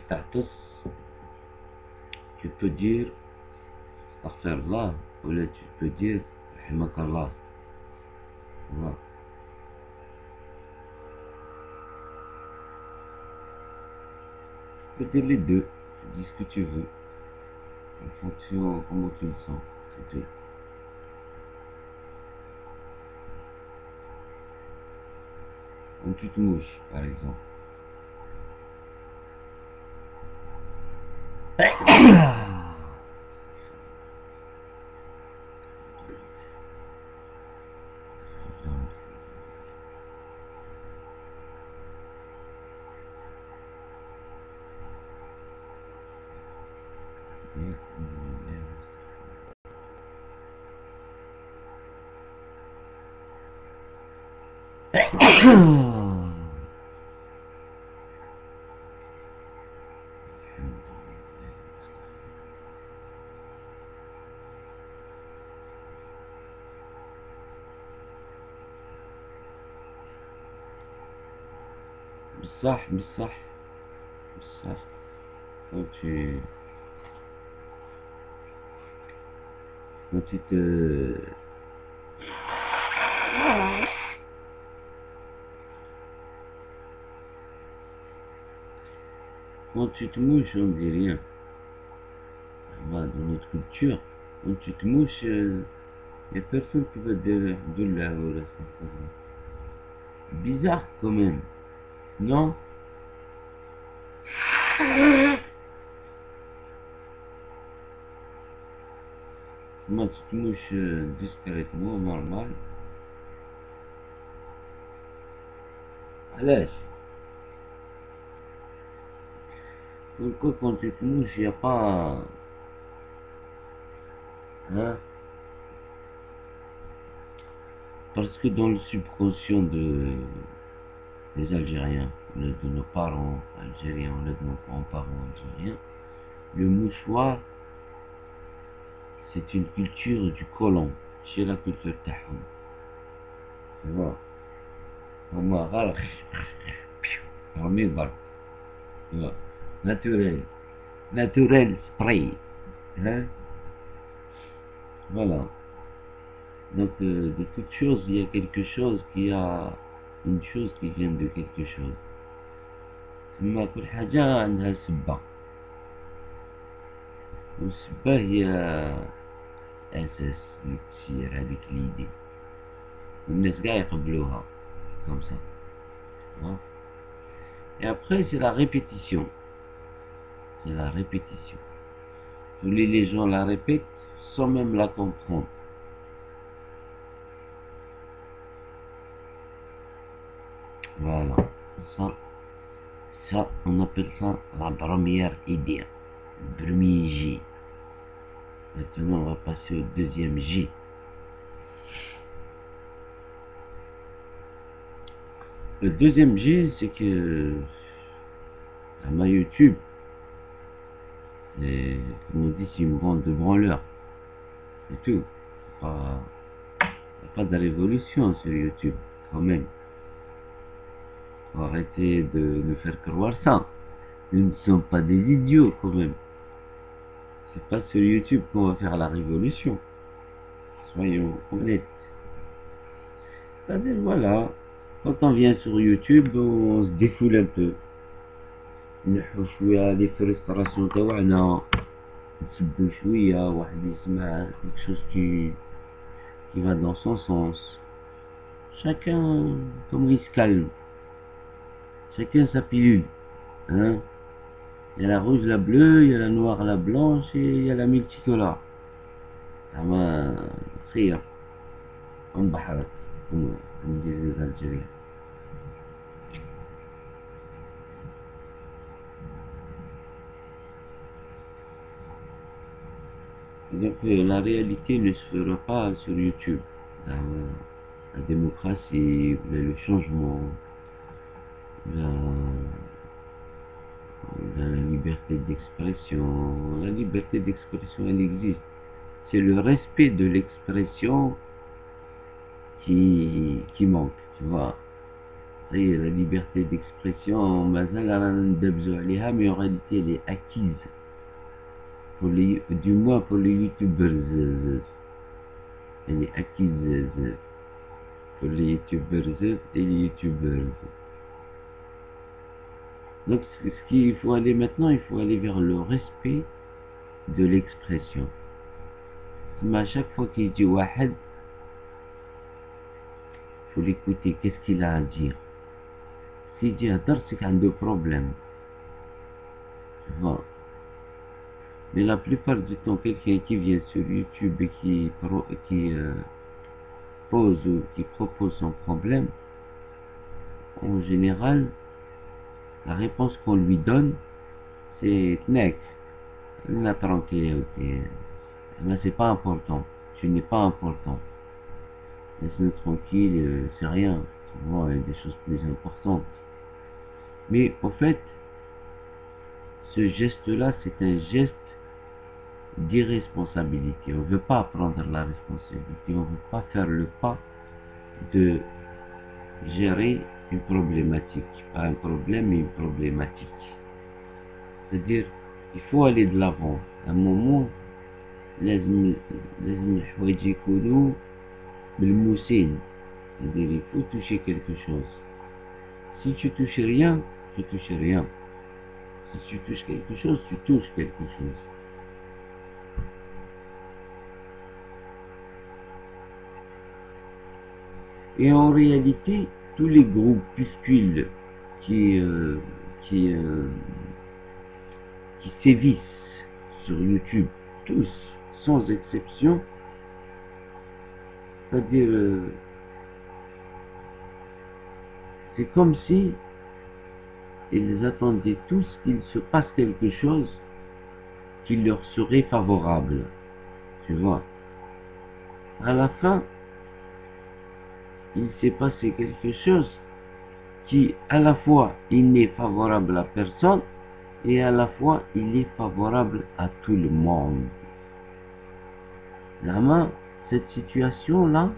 تعطس tu peux dire astaghfirullah ou là tu peux dire rahimakallah. Voilà. Tu peux dire les deux, tu dis ce que tu veux en fonction de comment tu le sens, c'est tout. Quand tu te mouches par exemple. بصح بصح بصح quand tu te mouches, on dit rien. Dans notre culture, quand tu te mouches, il n'y a personne qui va dire de là ou là. Bizarre quand même, non? Moi, tu te mouches discrètement, normal. علاش؟ Pourquoi quand tu te mouches, il n'y a pas... Hein? Parce que dans le subconscient des Algériens, de nos parents algériens, de nos grands-parents algériens, le mouchoir, c'est une culture du colon, chez la culture تاعهم. Tu vois? هما غير رمي برك. Tu vois? Naturel spray. Hein? Voilà. Donc, de toute chose, il y a quelque chose qui a une chose qui vient de quelque chose. ثم كل حاجة عندها سبة، والسبة هي أساس لتصير هذيك ليدي، والناس قاع يقبلوها comme ça. Hein? Et après, c'est la répétition. C'est la répétition. Tous les gens la répètent sans même la comprendre. Voilà. Ça, on appelle ça la première idée. Le premier J. Maintenant, on va passer au deuxième J. Le deuxième J, c'est que à ma YouTube, c'est, comme on dit, c'est une bande de branleurs. C'est tout. Il n'y a pas de révolution sur YouTube, quand même. Faut arrêter de nous faire croire ça. Nous ne sommes pas des idiots, quand même. C'est pas sur YouTube qu'on va faire la révolution. Soyons honnêtes. C'est-à-dire, voilà, quand on vient sur YouTube, on se défoule un peu. نحو شوية les frustrations تاعنا، نسبو شوية، واحد يسمع quelque chose qui va dans son sens. Chacun, comment il se calme. Chacun sa pilule. Hein? Il y a la rouge, la bleue, il y a la noire, la blanche, et il y a la multicolore. زعما خير انبحرت comme disent les Algériens. Donc la réalité ne se fera pas sur YouTube. La démocratie, le changement, la liberté d'expression. La liberté d'expression, elle existe. c'est le respect de l'expression qui manque, tu vois. Et la liberté d'expression, mais en réalité, elle est acquise. Du moins pour les youtubeurs. Elle est acquise pour les youtubeurs et les youtubeurs. Donc, ce qu'il faut aller maintenant, il faut aller vers le respect de l'expression. Mais à chaque fois qu'il dit Wahed, il faut l'écouter, qu'est-ce qu'il a à dire. S'il dit Hadar, c'est qu'il y a un problème. Tu vois. Mais la plupart du temps, quelqu'un qui vient sur YouTube et qui pose ou qui propose son problème, en général, la réponse qu'on lui donne, c'est Tnek, la tranquillité. Mais c'est pas important. Tu n'es pas important. Laisse-nous tranquille, c'est rien. Tu vois, il y a des choses plus importantes. Mais au fait, ce geste-là, c'est un geste d'irresponsabilité. On ne veut pas prendre la responsabilité. On ne veut pas faire le pas de gérer une problématique. Pas un problème, mais une problématique. C'est-à-dire, il faut aller de l'avant. À un moment, لازم الحوايج يكونوا ملموسين. C'est-à-dire, il faut toucher quelque chose. Si tu touches rien, tu touches rien. Si tu touches quelque chose, tu touches quelque chose. Et en réalité, tous les groupuscules qui sévissent sur YouTube, tous, sans exception, c'est-à-dire, c'est comme si ils attendaient tous qu'il se passe quelque chose qui leur serait favorable. Tu vois. À la fin, il s'est passé quelque chose qui, à la fois, il n'est favorable à personne et à la fois, il est favorable à tout le monde. Vraiment, cette situation-là,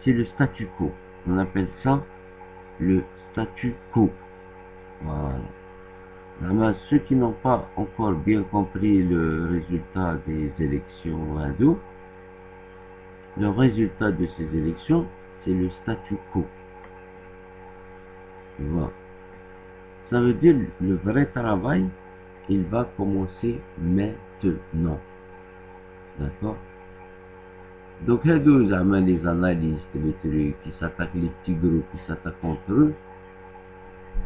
c'est le statu quo. On appelle ça le statu quo. Voilà. Vraiment, ceux qui n'ont pas encore bien compris le résultat des élections hindoues, le résultat de ces élections, c'est le statu quo. Tu vois. Ça veut dire le vrai travail, il va commencer maintenant. D'accord? Donc, les analystes, les trucs qui s'attaquent, les petits groupes qui s'attaquent entre eux,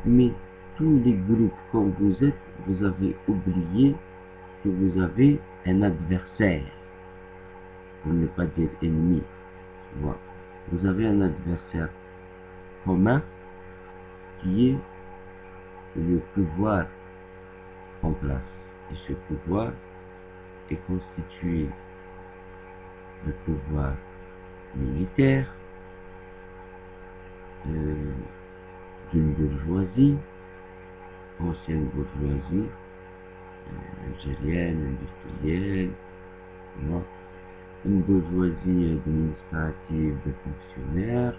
mais tous les groupes comme vous êtes, vous avez oublié que vous avez un adversaire, pour ne pas dire ennemi. Tu vois. Vous avez un adversaire commun qui est le pouvoir en place. Et ce pouvoir est constitué de pouvoir militaire, d'une bourgeoisie, ancienne bourgeoisie, algérienne, industrielle, une bourgeoisie administrative de fonctionnaires,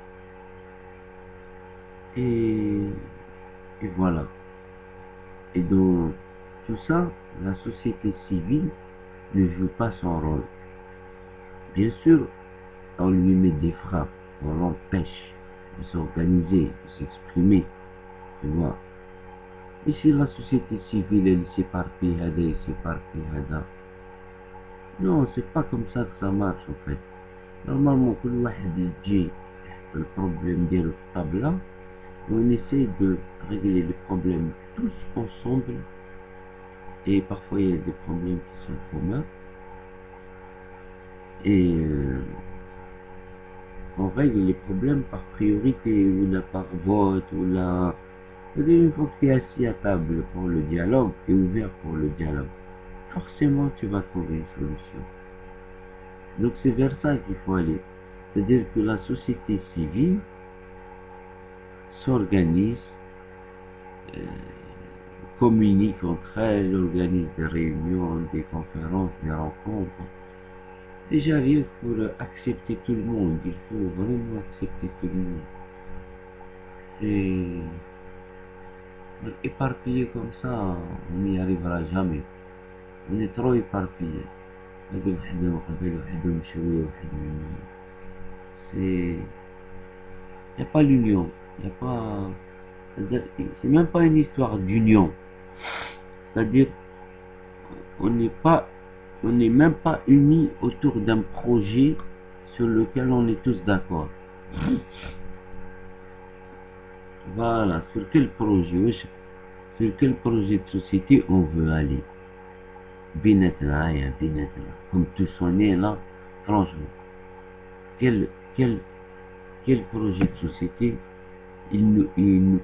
et voilà. Et dans tout ça, la société civile ne joue pas son rôle. Bien sûr, on lui met des freins, on l'empêche de s'organiser, de s'exprimer, tu vois. Et si la société civile, elle s'éparpille, elle s'éparpille, non, c'est pas comme ça que ça marche en fait. Normalement, كل واحد يجي le problème ديالو في الطابلة, on essaie de régler les problèmes tous ensemble, et parfois il y a des problèmes qui sont communs, et on règle les problèmes par priorité, ou là par vote, ou là... Une fois que tu es assis à table pour le dialogue, tu es ouvert pour le dialogue, forcément tu vas trouver une solution. Donc c'est vers ça qu'il faut aller. C'est-à-dire que la société civile s'organise, communiquent entre elles, organisent des réunions, des conférences, des rencontres. Déjà, rien que pour accepter tout le monde, il faut vraiment accepter tout le monde. Et éparpillé comme ça, on n'y arrivera jamais. On est trop éparpillé. C'est... Il n'y a pas l'union. Il n'y a pas... C'est même pas une histoire d'union. C'est-à-dire, on n'est même pas unis autour d'un projet sur lequel on est tous d'accord. Voilà, sur quel projet, sur quel projet de société on veut aller. Binetna, comme tous on est là, franchement, quel projet de société il nous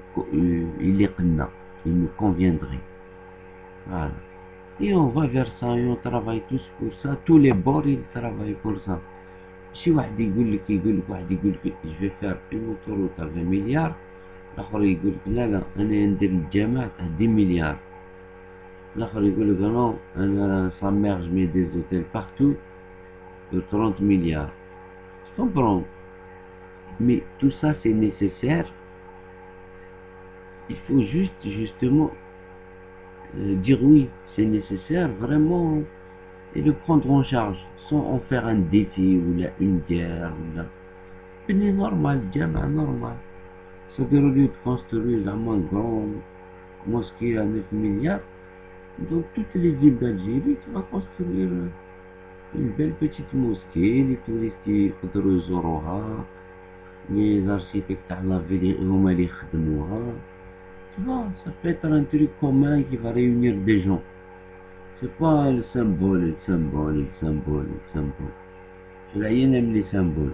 conviendrait. Voilà. Et on va vers ça et on travaille tous pour ça. Tous les bords ils travaillent pour ça. Si واحد يقول لك je vais faire une autoroute à 20 milliards, l'autre يقول لك لا أنا ندير الجامع تاع 10 milliards. L'autre يقول لك non, أنا sa mère je mets des hôtels partout de 30 milliards. Je comprends. Mais tout ça c'est nécessaire. Il faut justement dire oui, c'est nécessaire vraiment et le prendre en charge sans en faire un défi ou là une guerre ou là. C'est normal, diamant normal. C'est-à-dire au lieu de construire un grand mosquée à 9 milliards, dans toutes les villes d'Algérie, tu vas construire une belle petite mosquée, les touristes يقدروا يزوروها, les architectes à la ville هما اللي يخدموها. Tu vois, ça peut être un truc commun qui va réunir des gens. C'est pas le symbole. Je aime les symboles.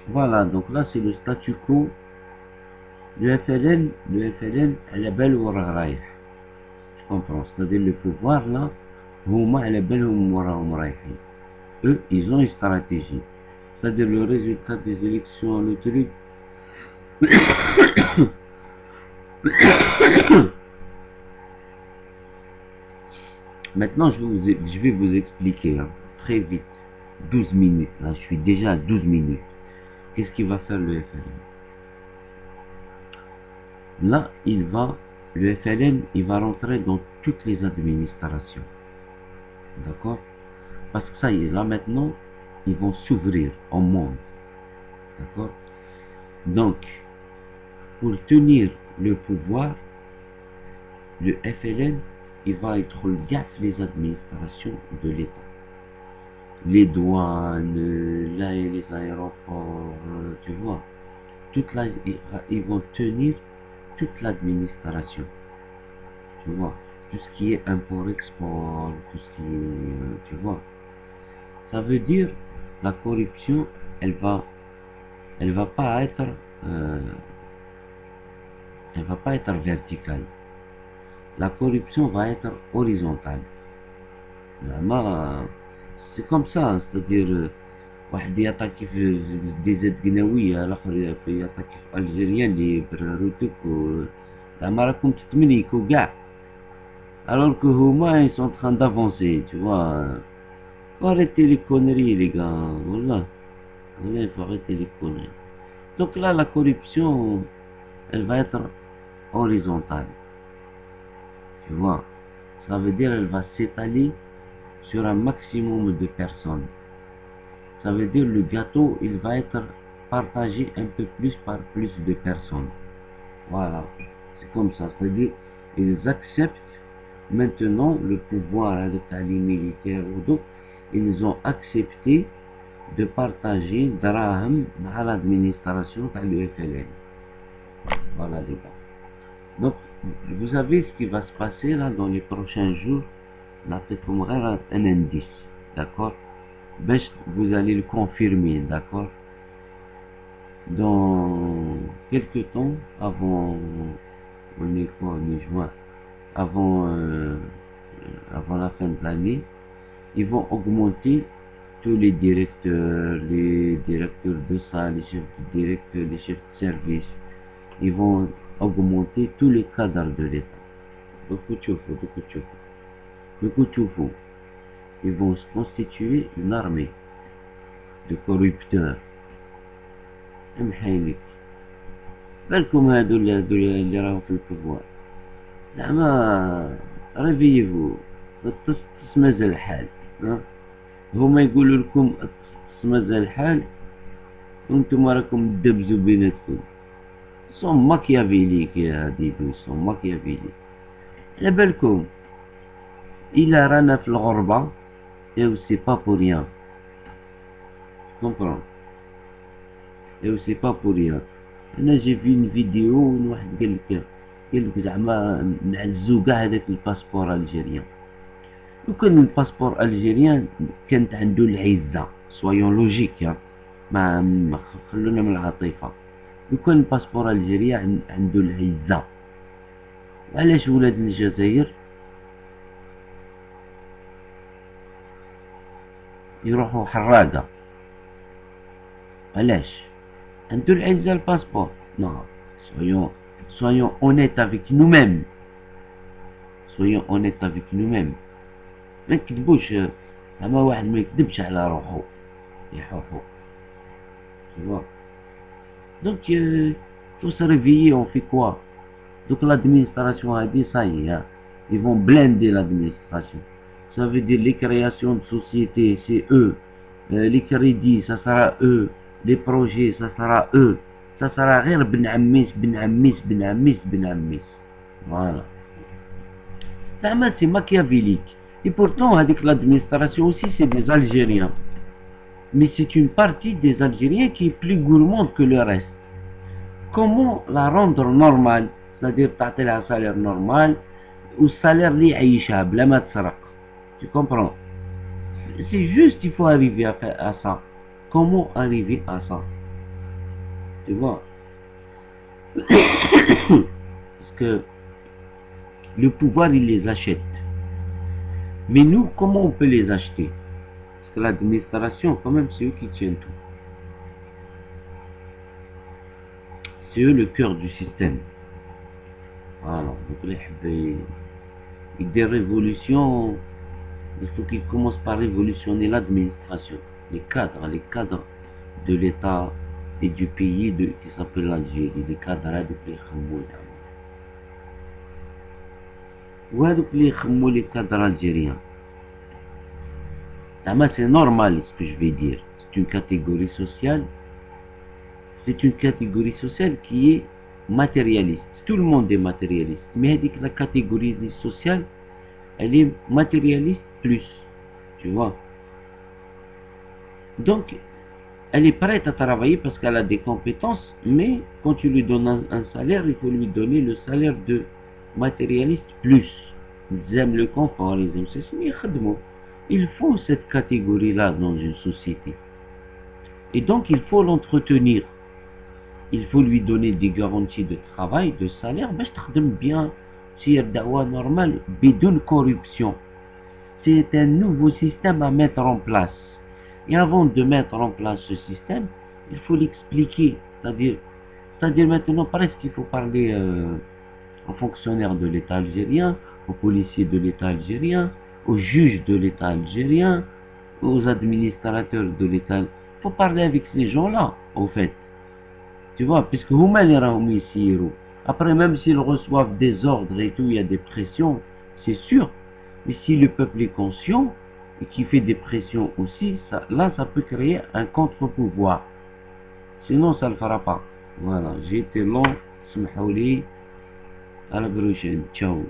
Voilà, donc là c'est le statu quo. Le FLN, elle est belle ou raïf. Je comprends, c'est-à-dire le pouvoir là, elle est belle ou raïf. Eux, ils ont une stratégie. C'est-à-dire le résultat des élections, le truc. Maintenant, je vais vous expliquer très vite. 12 minutes, là, je suis déjà à 12 minutes. Qu'est-ce qu'il va faire le FLN? Là, le FLN, il va rentrer dans toutes les administrations. D'accord? Parce que ça y est, là maintenant, ils vont s'ouvrir au monde. D'accord? Donc, pour tenir le pouvoir, le FLN, il va être le gaffe les administrations de l'État. Les douanes, là, les aéroports, tu vois. Ils vont tenir toute l'administration. Tu vois. Tout ce qui est import-export, tout ce qui est... tu vois. Ça veut dire, la corruption, elle va pas être... elle va pas être verticale. La corruption va être horizontale. C'est comme ça, c'est-à-dire واحد يعطيك في دي زاد قناوية، الاخر يعطيك في الجيريان اللي برروتك زعما راكم تتمنيكو كاع. alors que هما ils sont en train d'avancer, tu vois. Faut arrêter les conneries les gars, voilà. Il faut arrêter les conneries. Donc là la corruption, elle va être horizontale. Tu vois, ça veut dire elle va s'étaler sur un maximum de personnes. Ça veut dire le gâteau, il va être partagé un peu plus par plus de personnes. Voilà, c'est comme ça. C'est-à-dire, ils acceptent maintenant le pouvoir à l'état militaire ou d'autres. Ils ont accepté de partager Draham à l'administration de l'UFLN. Voilà les gars. Donc, vous savez ce qui va se passer là dans les prochains jours. Là, peut-être un indice, d'accord? Vous allez le confirmer, d'accord? Dans quelques temps, avant, on est quoi, on est juin, avant la fin de l'année, ils vont augmenter tous les directeurs de salle, les chefs de directeur, les chefs de service, ils vont augmenter tous les cadres de l'État. Donc, ils vont se constituer une armée de corrupteurs. محايلك بالكم هادو اللي راهو في البوفوار زعما ريفييفو مازال الحال. هما يقولوا لكم مازال الحال وانتم راكم تدبزوا بيناتكم. سون ماكيافيليك يا ديدو، سون ماكيافيليك. على بالكم إلا رانا في الغربة et c'est pas pour rien. comprends. Et c'est pas pour rien. انا جي في une vidéo وين واحد قال لك زعما نعزو كاع هذاك الباسبور الجيريان. لو كان الباسبور الجيريان كانت عنده العزة سويون لوجيك، ما خلونا من العاطفة. لو كان الباسبور الجيريان عنده العزة، علاش ولاد الجزائر يروحوا حراقة؟ علاش؟ عنده العزة الباسبور. نو، soyons honnêtes avec nous-mêmes. soyons honnêtes avec nous-mêmes. ما نكذبوش، اما واحد ما يكذبش على روحو يحوحو. Donc faut se réveiller. On fait quoi? Donc l'administration a dit ça y est, ils vont blinder l'administration. Ça veut dire les créations de sociétés, c'est eux. Les crédits, ça sera eux. Les projets, ça sera eux. Ça sera غير بن عميس. Voilà. C'est machiavélique. Et pourtant, avec l'administration aussi, c'est des Algériens. Mais c'est une partie des Algériens qui est plus gourmande que le reste. Comment la rendre normale? C'est-à-dire, تعطي لها salaire normal, ou salaire اللي يعيشها بلا ما تسرق. Tu comprends? C'est juste, il faut arriver à ça. Comment arriver à ça? Tu vois? Parce que le pouvoir, il les achète. Mais nous, comment on peut les acheter? Parce que l'administration, quand même, c'est eux qui tiennent tout. C'est eux le cœur du système. Voilà. Donc des révolutions, il faut qu'ils commencent par révolutionner l'administration. Les cadres de l'État et du pays qui s'appelle l'Algérie. Les cadres de les cadres algériens. C'est normal ce que je vais dire. C'est une catégorie sociale. C'est une catégorie sociale qui est matérialiste. Tout le monde est matérialiste. Mais la catégorie sociale, elle est matérialiste plus. Tu vois. Donc, elle est prête à travailler parce qu'elle a des compétences. Mais quand tu lui donnes un salaire, il faut lui donner le salaire de matérialiste plus. Ils aiment le confort, ils aiment ceci, mais il faut cette catégorie-là dans une société. Et donc, il faut l'entretenir. Il faut lui donner des garanties de travail, de salaire, باش تخدم bien, c'est dawa normal, bidon corruption. C'est un nouveau système à mettre en place. Et avant de mettre en place ce système, il faut l'expliquer. C'est-à-dire maintenant, presque il faut parler aux fonctionnaires de l'État algérien, aux policiers de l'État algérien, aux juges de l'État algérien, aux administrateurs de l'État. Il faut parler avec ces gens-là, au fait. Tu vois, puisque après, même s'ils reçoivent des ordres et tout, il y a des pressions, c'est sûr. Mais si le peuple est conscient et qui fait des pressions aussi, là, ça peut créer un contre-pouvoir. Sinon, ça ne le fera pas. Voilà, j'ai été long. À la prochaine. Ciao.